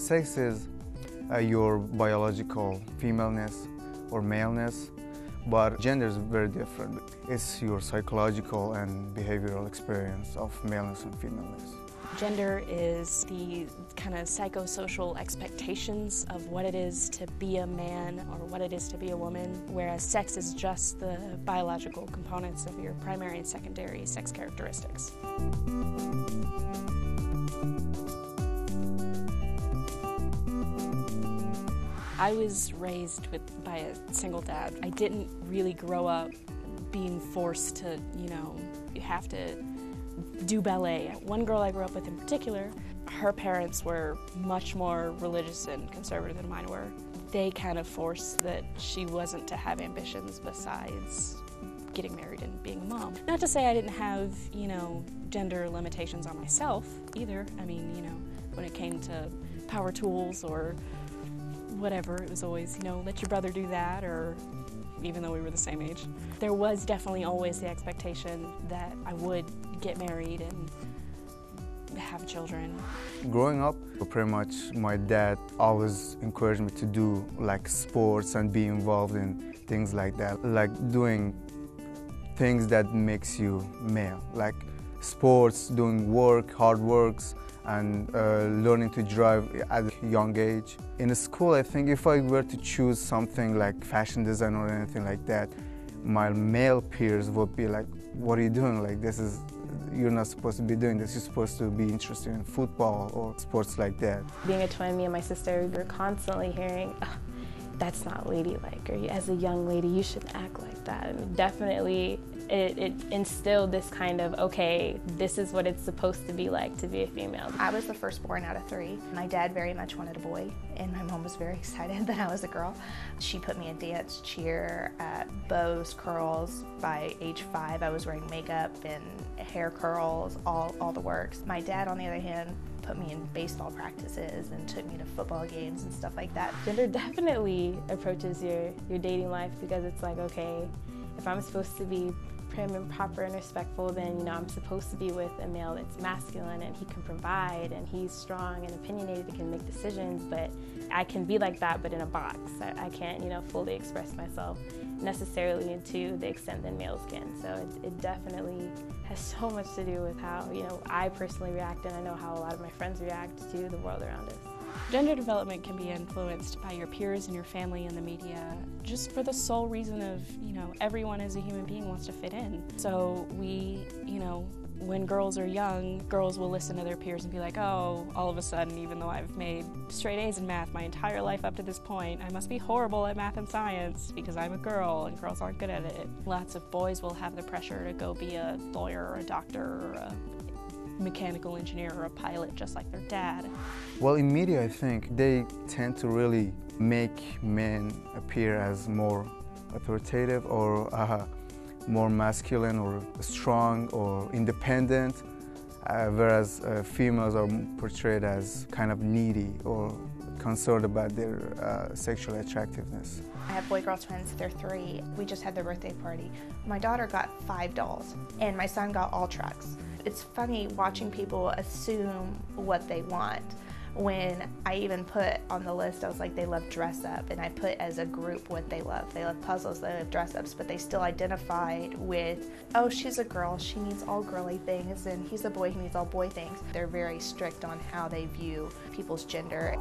Sex is your biological femaleness or maleness, but gender is very different. It's your psychological and behavioral experience of maleness and femaleness. Gender is the kind of psychosocial expectations of what it is to be a man or what it is to be a woman, whereas sex is just the biological components of your primary and secondary sex characteristics. I was raised by a single dad. I didn't really grow up being forced to, you have to do ballet. One girl I grew up with in particular, her parents were much more religious and conservative than mine were. They kind of forced that she wasn't to have ambitions besides getting married and being a mom. Not to say I didn't have, gender limitations on myself either. I mean, when it came to power tools or whatever, it was always, let your brother do that, or even though we were the same age. There was definitely always the expectation that I would get married and have children. Growing up, pretty much my dad always encouraged me to do like sports and be involved in things like that, like doing things that makes you male, like sports, doing hard works, and learning to drive at a young age. In school, I think if I were to choose something like fashion design or anything like that, my male peers would be like, what are you doing? Like, you're not supposed to be doing this. You're supposed to be interested in football or sports like that. Being a twin, me and my sister, we were constantly hearing, oh, that's not ladylike, or as a young lady, you shouldn't act like that. And definitely, it instilled this kind of, okay, this is what it's supposed to be like to be a female. I was the firstborn out of 3. My dad very much wanted a boy, and my mom was very excited that I was a girl. She put me in dance, cheer, bows, curls. By age 5, I was wearing makeup and hair curls, all the works. My dad, on the other hand, put me in baseball practices and took me to football games and stuff like that. Gender definitely approaches your dating life, because it's like, okay, if I'm supposed to be prim and proper and respectful, then I'm supposed to be with a male that's masculine and he can provide and he's strong and opinionated and can make decisions, but I can be like that but in a box. I can't fully express myself necessarily to the extent that males can. So it definitely has so much to do with how I personally react, and I know how a lot of my friends react to the world around us. Gender development can be influenced by your peers and your family and the media, just for the sole reason of, everyone as a human being wants to fit in. So when girls are young, girls will listen to their peers and be like, oh, all of a sudden, even though I've made straight A's in math my entire life up to this point, I must be horrible at math and science because I'm a girl and girls aren't good at it. Lots of boys will have the pressure to go be a lawyer or a doctor or a mechanical engineer or a pilot, just like their dad. Well, in media, I think they tend to really make men appear as more authoritative or more masculine or strong or independent, whereas females are portrayed as kind of needy or concerned about their sexual attractiveness. I have boy-girl twins, they're 3. We just had their birthday party. My daughter got 5 dolls, and my son got all trucks. It's funny watching people assume what they want. When I even put on the list, I was like, they love dress up, and I put as a group what they love. They love puzzles, they love dress ups, but they still identified with, oh, she's a girl, she needs all girly things, and he's a boy, he needs all boy things. They're very strict on how they view people's gender.